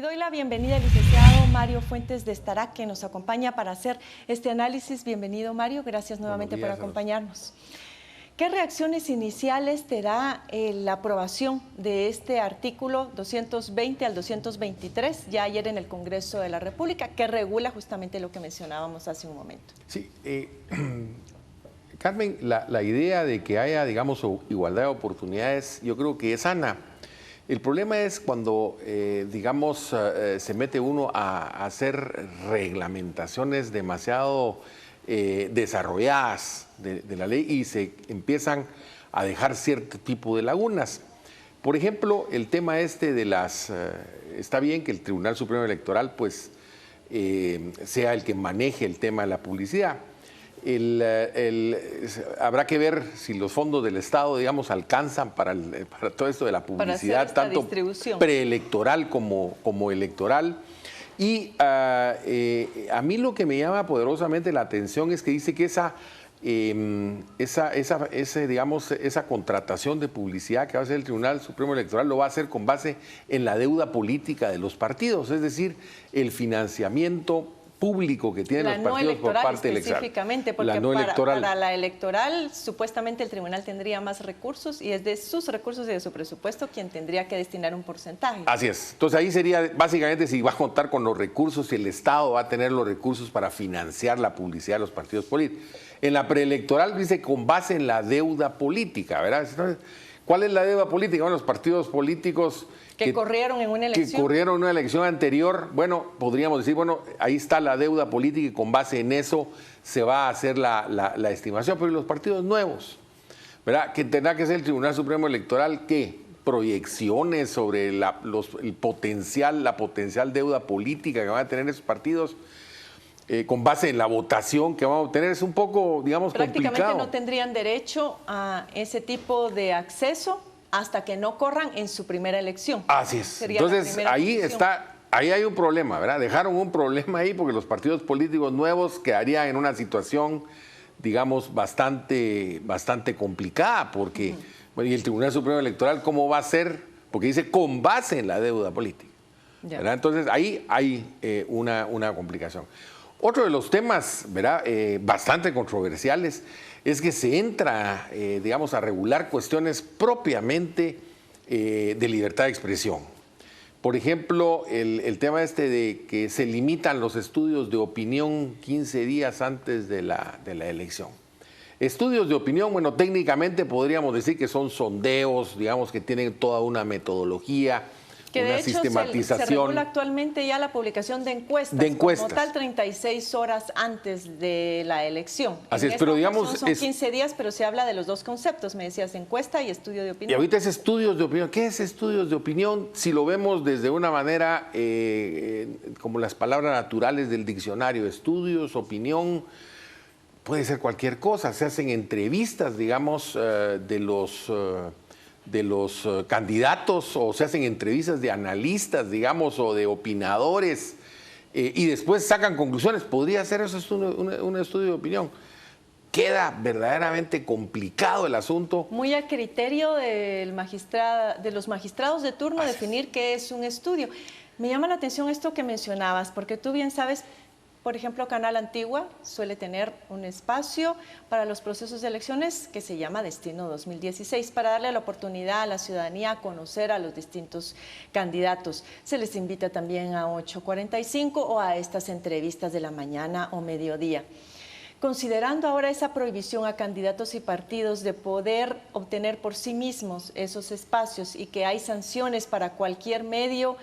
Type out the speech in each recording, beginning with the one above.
doy la bienvenida al licenciado Mario Fuentes de Estarac, que nos acompaña para hacer este análisis. Bienvenido, Mario. Gracias nuevamente por acompañarnos. ¿Qué reacciones iniciales te da la aprobación de este artículo 220 al 223, ya ayer en el Congreso de la República, que regula justamente lo que mencionábamos hace un momento? Sí, Carmen, la idea de que haya, digamos, igualdad de oportunidades, yo creo que es sana. El problema es cuando, digamos, se mete uno a hacer reglamentaciones demasiado desarrolladas de la ley y se empiezan a dejar cierto tipo de lagunas. Por ejemplo, el tema este de las... está bien que el Tribunal Supremo Electoral pues sea el que maneje el tema de la publicidad. Habrá que ver si los fondos del Estado, digamos, alcanzan para todo esto de la publicidad, tanto preelectoral como electoral. Y a mí lo que me llama poderosamente la atención es que dice que esa contratación de publicidad que va a hacer el Tribunal Supremo Electoral lo va a hacer con base en la deuda política de los partidos, es decir, el financiamiento público que tienen los partidos por parte del específicamente, porque para la electoral supuestamente el tribunal tendría más recursos y es de sus recursos y de su presupuesto quien tendría que destinar un porcentaje. Así es. Entonces ahí sería básicamente si va a contar con los recursos, si el Estado va a tener los recursos para financiar la publicidad de los partidos políticos. En la preelectoral dice con base en la deuda política, ¿verdad? Entonces, ¿cuál es la deuda política? Bueno, los partidos políticos que corrieron en una elección. Que corrieron en una elección anterior, bueno, podríamos decir, bueno, ahí está la deuda política y con base en eso se va a hacer la estimación. Pero los partidos nuevos, ¿verdad? Que tendrá que ser el Tribunal Supremo Electoral, ¿qué? Proyecciones sobre la potencial deuda política que van a tener esos partidos. Con base en la votación que vamos a obtener, es un poco, digamos, prácticamente complicado. No tendrían derecho a ese tipo de acceso hasta que no corran en su primera elección. Así es. Entonces, ahí hay un problema, ¿verdad? Dejaron un problema ahí porque los partidos políticos nuevos quedarían en una situación, digamos, bastante complicada, porque, bueno, y el Tribunal Supremo Electoral, ¿cómo va a ser? Porque dice con base en la deuda política, ¿verdad? Entonces, ahí hay una complicación. Otro de los temas, ¿verdad?, bastante controversiales es que se entra, digamos, a regular cuestiones propiamente de libertad de expresión. Por ejemplo, el tema este de que se limitan los estudios de opinión 15 días antes de la elección. Estudios de opinión, bueno, técnicamente podríamos decir que son sondeos, digamos, que tienen toda una metodología, que de una hecho sistematización. Se regula actualmente ya la publicación de encuestas. Como tal 36 horas antes de la elección. Así es, pero digamos... Son 15 días, pero se habla de los dos conceptos, me decías, encuesta y estudio de opinión. Y ahorita es estudios de opinión. ¿Qué es estudios de opinión? Si lo vemos desde una manera, como las palabras naturales del diccionario, estudios, opinión, puede ser cualquier cosa. Se hacen entrevistas, digamos, de los candidatos, o se hacen entrevistas de analistas, digamos, o de opinadores, y después sacan conclusiones. Podría ser eso un estudio de opinión. Queda verdaderamente complicado el asunto. Muy a criterio de los magistrados de turno definir qué es un estudio. Me llama la atención esto que mencionabas, porque tú bien sabes, por ejemplo, Canal Antigua suele tener un espacio para los procesos de elecciones que se llama Destino 2016, para darle la oportunidad a la ciudadanía a conocer a los distintos candidatos. Se les invita también a 8:45 o a estas entrevistas de la mañana o mediodía. Considerando ahora esa prohibición a candidatos y partidos de poder obtener por sí mismos esos espacios y que hay sanciones para cualquier medio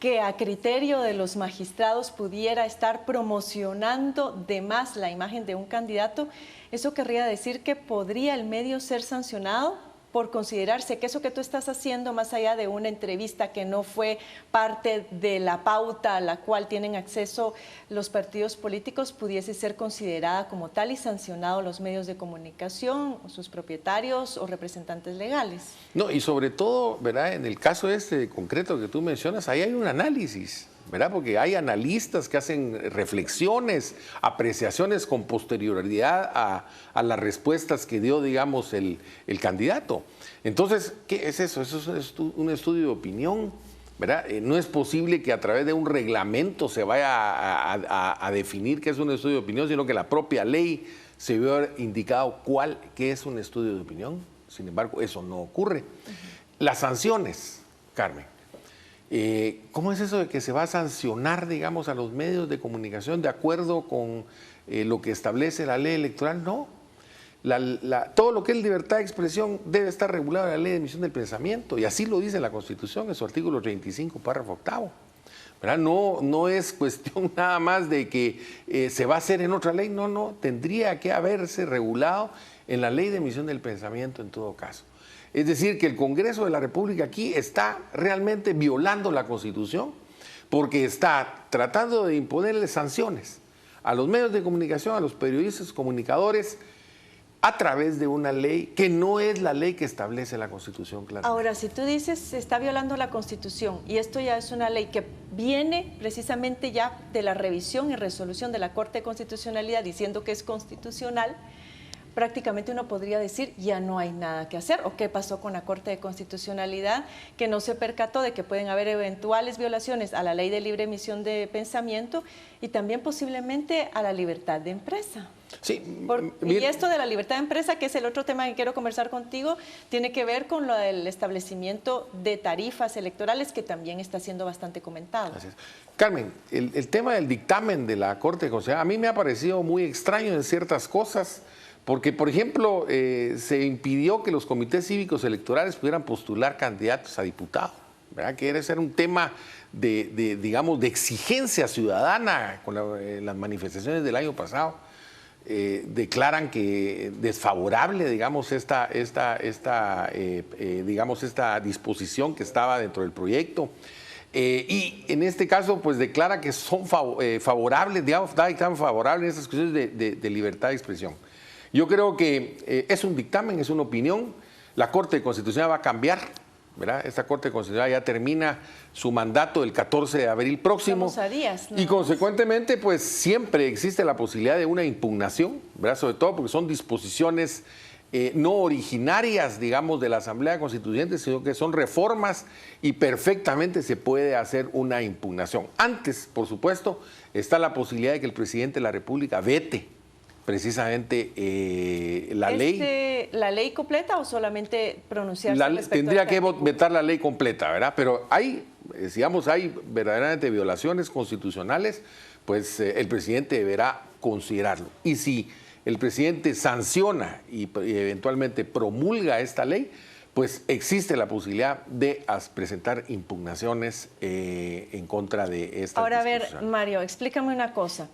que a criterio de los magistrados pudiera estar promocionando de más la imagen de un candidato, ¿eso querría decir que podría el medio ser sancionado por considerarse que eso que tú estás haciendo, más allá de una entrevista que no fue parte de la pauta a la cual tienen acceso los partidos políticos, pudiese ser considerada como tal y sancionado los medios de comunicación, o sus propietarios o representantes legales? No, y sobre todo, ¿verdad?, en el caso este concreto que tú mencionas, ahí hay un análisis, ¿verdad? Porque hay analistas que hacen reflexiones, apreciaciones con posterioridad a las respuestas que dio, digamos, el candidato. Entonces, ¿qué es eso? Eso es un estudio de opinión. ¿verdad? No es posible que a través de un reglamento se vaya a definir qué es un estudio de opinión, sino que la propia ley se vio indicado qué es un estudio de opinión. Sin embargo, eso no ocurre. Las sanciones, Carmen. ¿Cómo es eso de que se va a sancionar, digamos, a los medios de comunicación de acuerdo con lo que establece la ley electoral? No. Todo lo que es libertad de expresión debe estar regulado en la ley de emisión del pensamiento, y así lo dice la Constitución en su artículo 35, párrafo 8. ¿Verdad? No es cuestión nada más de que se va a hacer en otra ley, no, tendría que haberse regulado en la ley de emisión del pensamiento en todo caso. Es decir, que el Congreso de la República aquí está realmente violando la Constitución, porque está tratando de imponerle sanciones a los medios de comunicación, a los periodistas, comunicadores, a través de una ley que no es la ley que establece la Constitución, claramente. Ahora, si tú dices se está violando la Constitución y esto ya es una ley que viene precisamente ya de la revisión y resolución de la Corte de Constitucionalidad diciendo que es constitucional, prácticamente uno podría decir ya no hay nada que hacer. ¿O qué pasó con la Corte de Constitucionalidad? Que no se percató de que pueden haber eventuales violaciones a la ley de libre emisión de pensamiento y también posiblemente a la libertad de empresa. Sí, y esto de la libertad de empresa, que es el otro tema que quiero conversar contigo, tiene que ver con lo del establecimiento de tarifas electorales, que también está siendo bastante comentado. Gracias. Carmen, el tema del dictamen de la Corte de Constitucionalidad a mí me ha parecido muy extraño en ciertas cosas, porque, por ejemplo, se impidió que los comités cívicos electorales pudieran postular candidatos a diputados, ¿verdad? Que era un tema digamos, de exigencia ciudadana con las manifestaciones del año pasado. Declaran que desfavorable, digamos, esta disposición que estaba dentro del proyecto. Y en este caso, pues declara que son favorables, digamos, da dictamen favorable en estas cuestiones de libertad de expresión. Yo creo que es un dictamen, es una opinión. La Corte Constitucional va a cambiar, ¿verdad? Esta Corte Constitucional ya termina su mandato el 14 de abril próximo. Estamos a días, ¿no? Y consecuentemente, pues siempre existe la posibilidad de una impugnación, ¿verdad? Sobre todo porque son disposiciones no originarias, digamos, de la Asamblea Constituyente, sino que son reformas y perfectamente se puede hacer una impugnación. Antes, por supuesto, está la posibilidad de que el presidente de la República vete precisamente la ley. ¿La ley completa o solamente pronunciarse respecto tendría que vetar la ley completa, ¿verdad? Pero hay, digamos, hay verdaderamente violaciones constitucionales, pues el presidente deberá considerarlo. Y si el presidente sanciona y eventualmente promulga esta ley, pues existe la posibilidad de presentar impugnaciones en contra de esta. Ahora, a ver, Mario, explícame una cosa.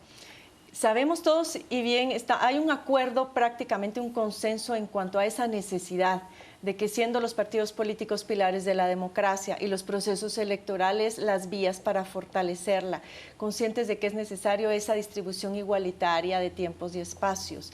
Sabemos todos y bien, hay un acuerdo, prácticamente un consenso en cuanto a esa necesidad de que, siendo los partidos políticos pilares de la democracia y los procesos electorales las vías para fortalecerla, conscientes de que es necesario esa distribución igualitaria de tiempos y espacios.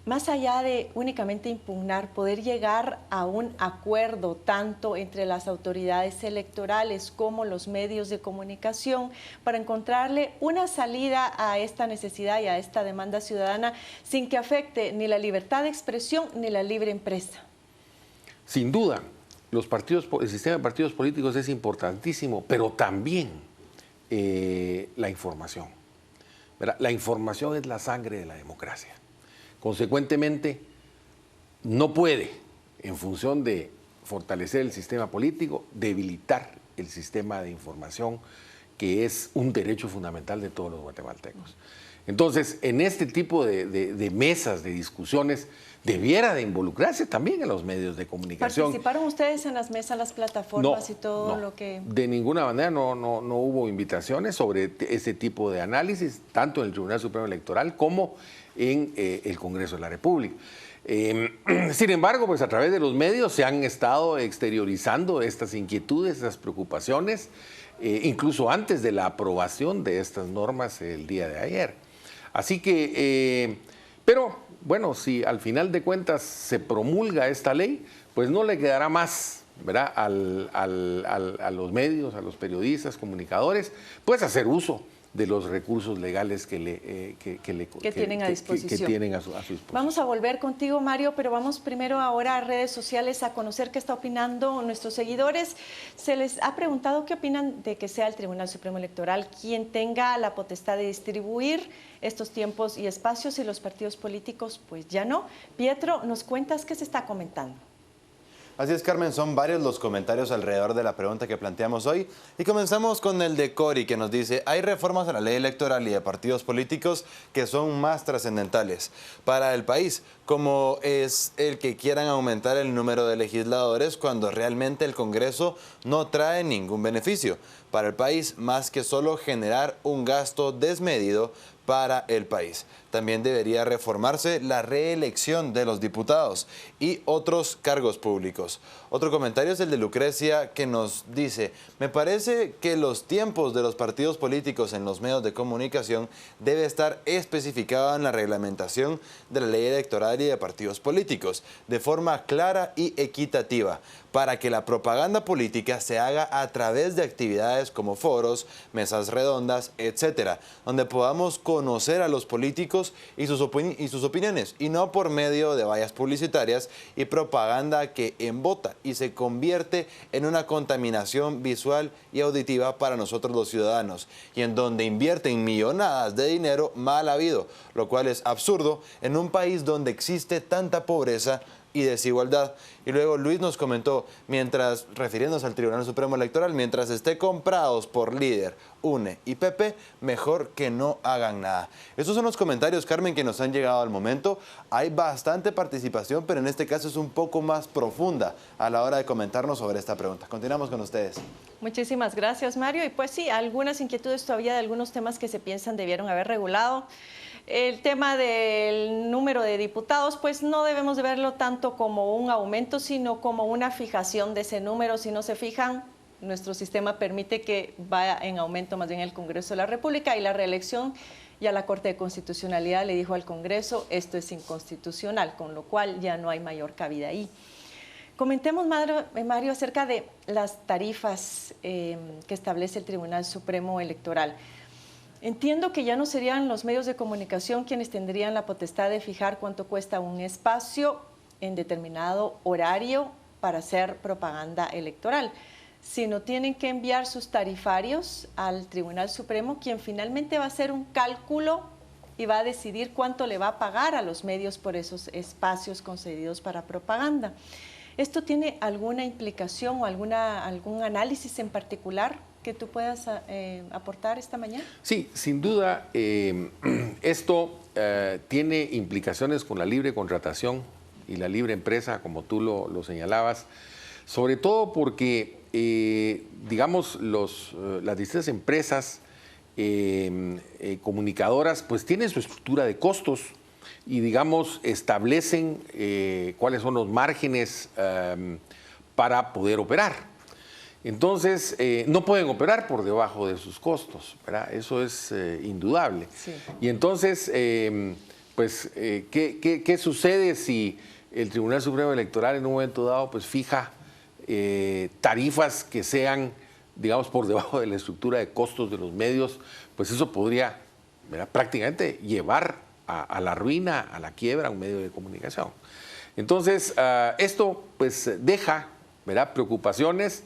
Más allá de únicamente impugnar, poder llegar a un acuerdo tanto entre las autoridades electorales como los medios de comunicación para encontrarle una salida a esta necesidad y a esta demanda ciudadana sin que afecte ni la libertad de expresión ni la libre empresa. Sin duda, el sistema de partidos políticos es importantísimo, pero también la información, ¿verdad? La información es la sangre de la democracia. Consecuentemente, no puede, en función de fortalecer el sistema político, debilitar el sistema de información, que es un derecho fundamental de todos los guatemaltecos. Entonces, en este tipo de mesas, de discusiones, debiera de involucrarse también en los medios de comunicación. ¿Participaron ustedes en las mesas, las plataformas y todo lo que...? De ninguna manera no hubo invitaciones sobre ese tipo de análisis, tanto en el Tribunal Supremo Electoral como en el Congreso de la República. Sin embargo, pues a través de los medios se han estado exteriorizando estas inquietudes, estas preocupaciones, incluso antes de la aprobación de estas normas el día de ayer. Así que, pero bueno, si al final de cuentas se promulga esta ley, pues no le quedará más, ¿verdad?, a los medios, a los periodistas, comunicadores, pues hacer uso de los recursos legales que tienen a disposición. Que tienen a su disposición. Vamos a volver contigo, Mario, pero vamos primero ahora a redes sociales a conocer qué está opinando nuestros seguidores. Se les ha preguntado qué opinan de que sea el Tribunal Supremo Electoral quien tenga la potestad de distribuir estos tiempos y espacios y los partidos políticos pues ya no. Pietro, ¿nos cuentas qué se está comentando? Así es, Carmen, son varios los comentarios alrededor de la pregunta que planteamos hoy. Y comenzamos con el de Cori, que nos dice: hay reformas a la ley electoral y de partidos políticos que son más trascendentales para el país, como es el que quieran aumentar el número de legisladores cuando realmente el Congreso no trae ningún beneficio para el país, más que solo generar un gasto desmedido para el país. También debería reformarse la reelección de los diputados y otros cargos públicos. Otro comentario es el de Lucrecia, que nos dice: me parece que los tiempos de los partidos políticos en los medios de comunicación debe estar especificado en la reglamentación de la ley electoral y de partidos políticos, de forma clara y equitativa, para que la propaganda política se haga a través de actividades como foros, mesas redondas, etcétera, donde podamos conocer a los políticos y sus opiniones, y no por medio de vallas publicitarias y propaganda que embota y se convierte en una contaminación visual y auditiva para nosotros los ciudadanos, y en donde invierten millonadas de dinero mal habido, lo cual es absurdo en un país donde existe tanta pobreza y desigualdad. Y luego Luis nos comentó, refiriéndose al Tribunal Supremo Electoral: mientras esté comprados por Líder, UNE y PP, mejor que no hagan nada. Estos son los comentarios, Carmen, que nos han llegado al momento. Hay bastante participación, pero en este caso es un poco más profunda a la hora de comentarnos sobre esta pregunta. Continuamos con ustedes. Muchísimas gracias, Mario. Y pues sí, algunas inquietudes todavía de algunos temas que se piensan debieron haber regulado. El tema del número de diputados, pues no debemos de verlo tanto como un aumento, sino como una fijación de ese número. Si no se fijan, nuestro sistema permite que vaya en aumento más bien el Congreso de la República, y la reelección, ya la Corte de Constitucionalidad le dijo al Congreso: esto es inconstitucional, con lo cual ya no hay mayor cabida ahí. Comentemos, Mario, acerca de las tarifas que establece el Tribunal Supremo Electoral. Entiendo que ya no serían los medios de comunicación quienes tendrían la potestad de fijar cuánto cuesta un espacio en determinado horario para hacer propaganda electoral, sino tienen que enviar sus tarifarios al Tribunal Supremo, quien finalmente va a hacer un cálculo y va a decidir cuánto le va a pagar a los medios por esos espacios concedidos para propaganda. ¿Esto tiene alguna implicación o algún análisis en particular que tú puedas aportar esta mañana? Sí, sin duda, esto tiene implicaciones con la libre contratación y la libre empresa, como tú lo señalabas, sobre todo porque, digamos, las distintas empresas comunicadoras pues tienen su estructura de costos y, digamos, establecen cuáles son los márgenes para poder operar. Entonces, no pueden operar por debajo de sus costos, ¿verdad? Eso es indudable. Sí. Y entonces, pues, ¿qué sucede si el Tribunal Supremo Electoral en un momento dado pues fija tarifas que sean, digamos, por debajo de la estructura de costos de los medios? Pues eso podría, ¿verdad?, prácticamente llevar a la ruina, a la quiebra, a un medio de comunicación. Entonces, esto pues deja, ¿verdad?, preocupaciones,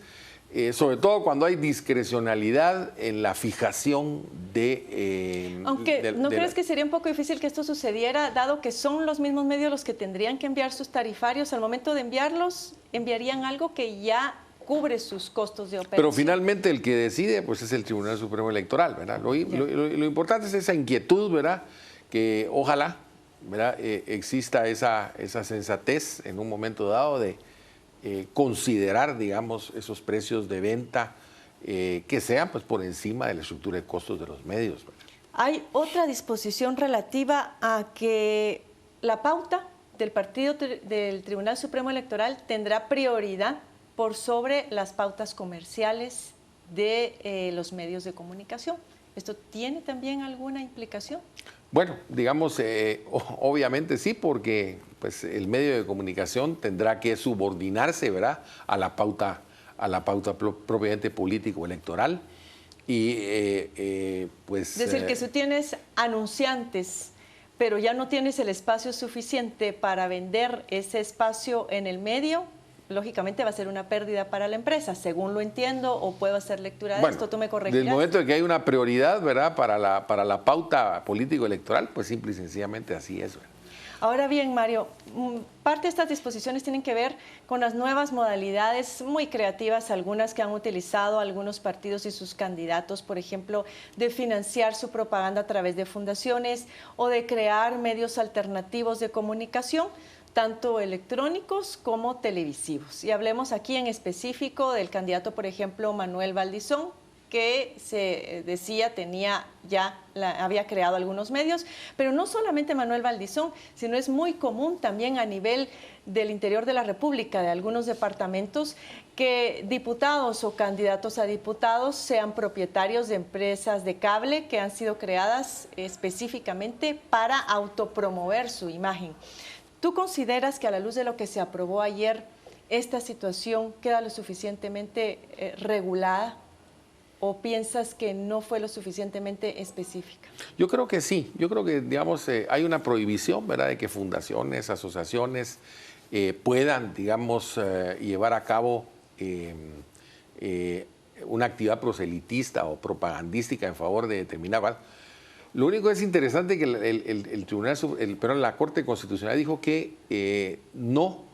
sobre todo cuando hay discrecionalidad en la fijación de... Aunque, ¿no crees que sería un poco difícil que esto sucediera, dado que son los mismos medios los que tendrían que enviar sus tarifarios? Al momento de enviarlos, enviarían algo que ya cubre sus costos de operación. Pero finalmente el que decide pues es el Tribunal Supremo Electoral, ¿verdad? Lo importante es esa inquietud, ¿verdad?, que ojalá, ¿verdad?, exista esa sensatez en un momento dado de considerar, digamos, esos precios de venta que sean pues por encima de la estructura de costos de los medios, ¿verdad? Hay otra disposición relativa a que la pauta del Tribunal Supremo Electoral tendrá prioridad por sobre las pautas comerciales de los medios de comunicación. ¿Esto tiene también alguna implicación? Bueno, digamos, obviamente sí, porque pues, el medio de comunicación tendrá que subordinarse, ¿verdad?, a la pauta propiamente político-electoral. Y pues... Es decir, que si tienes anunciantes, pero ya no tienes el espacio suficiente para vender ese espacio en el medio, lógicamente va a ser una pérdida para la empresa, según lo entiendo, o puedo hacer lectura de esto, tú me corregirás. Del momento en que hay una prioridad, ¿verdad?, para la pauta político-electoral, pues simple y sencillamente así es, ¿verdad? Ahora bien, Mario, parte de estas disposiciones tienen que ver con las nuevas modalidades muy creativas, algunas que han utilizado algunos partidos y sus candidatos, por ejemplo, de financiar su propaganda a través de fundaciones o de crear medios alternativos de comunicación, tanto electrónicos como televisivos. Y hablemos aquí en específico del candidato, por ejemplo, Manuel Valdizón, que se decía había creado algunos medios, pero no solamente Manuel Valdizón, sino es muy común también a nivel del interior de la República, de algunos departamentos, que diputados o candidatos a diputados sean propietarios de empresas de cable que han sido creadas específicamente para autopromover su imagen. ¿Tú consideras que a la luz de lo que se aprobó ayer, esta situación queda lo suficientemente regulada? ¿O piensas que no fue lo suficientemente específica? Yo creo que sí. Yo creo que, digamos, hay una prohibición, ¿verdad?, de que fundaciones, asociaciones puedan, digamos, llevar a cabo una actividad proselitista o propagandística en favor de determinada. Lo único que es interesante que la Corte Constitucional dijo que no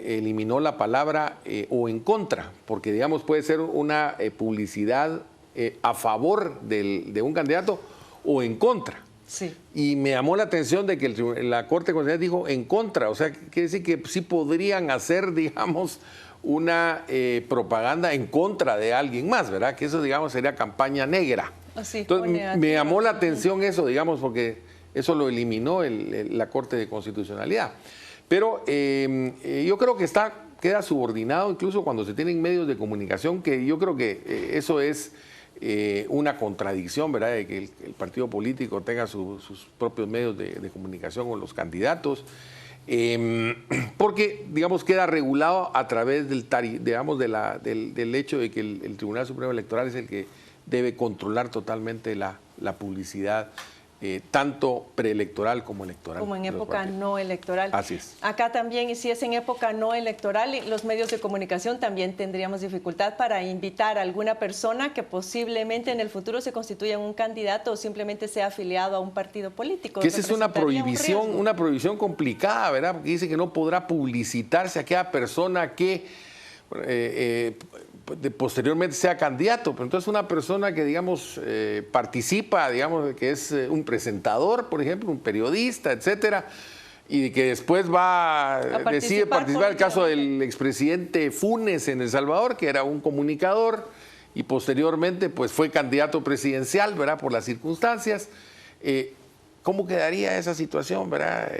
eliminó la palabra o en contra, porque digamos puede ser una publicidad a favor de un candidato o en contra. Sí. Y me llamó la atención de que la Corte Constitucional dijo en contra, o sea, quiere decir que sí podrían hacer, digamos, una propaganda en contra de alguien más, ¿verdad? Que eso, digamos, sería campaña negra. Así, entonces, me llamó la atención eso, digamos, porque eso lo eliminó la Corte de Constitucionalidad. Pero yo creo que queda subordinado incluso cuando se tienen medios de comunicación, que yo creo que eso es una contradicción, ¿verdad?, de que el partido político tenga sus propios medios de comunicación con los candidatos, porque, digamos, queda regulado a través del hecho de que el Tribunal Supremo Electoral es el que debe controlar totalmente la publicidad, tanto preelectoral como electoral. Como en época no electoral. Así es. Acá también, y si es en época no electoral, los medios de comunicación también tendríamos dificultad para invitar a alguna persona que posiblemente en el futuro se constituya en un candidato o simplemente sea afiliado a un partido político. Que esa es una prohibición complicada, ¿verdad? Porque dice que no podrá publicitarse a aquella persona que posteriormente sea candidato, pero entonces una persona que, digamos, participa, digamos, que es un presentador, por ejemplo, un periodista, etcétera, y que después decide participar, el caso del expresidente Funes en El Salvador, que era un comunicador, y posteriormente pues fue candidato presidencial, ¿verdad?, por las circunstancias. ¿Cómo quedaría esa situación, verdad?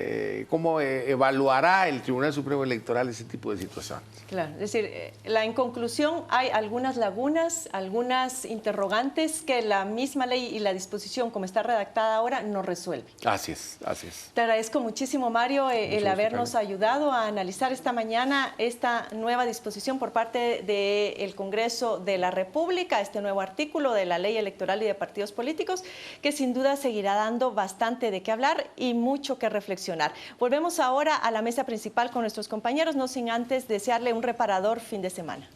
¿Cómo evaluará el Tribunal Supremo Electoral ese tipo de situaciones? Claro, es decir, en conclusión hay algunas lagunas, algunas interrogantes que la misma ley y la disposición como está redactada ahora no resuelve. Así es, así es. Te agradezco muchísimo, Mario, el habernos ayudado a analizar esta mañana esta nueva disposición por parte del Congreso de la República, este nuevo artículo de la Ley Electoral y de Partidos Políticos, que sin duda seguirá dando bastante de qué hablar y mucho que reflexionar. Volvemos ahora a la mesa principal con nuestros compañeros, no sin antes desearle un reparador fin de semana.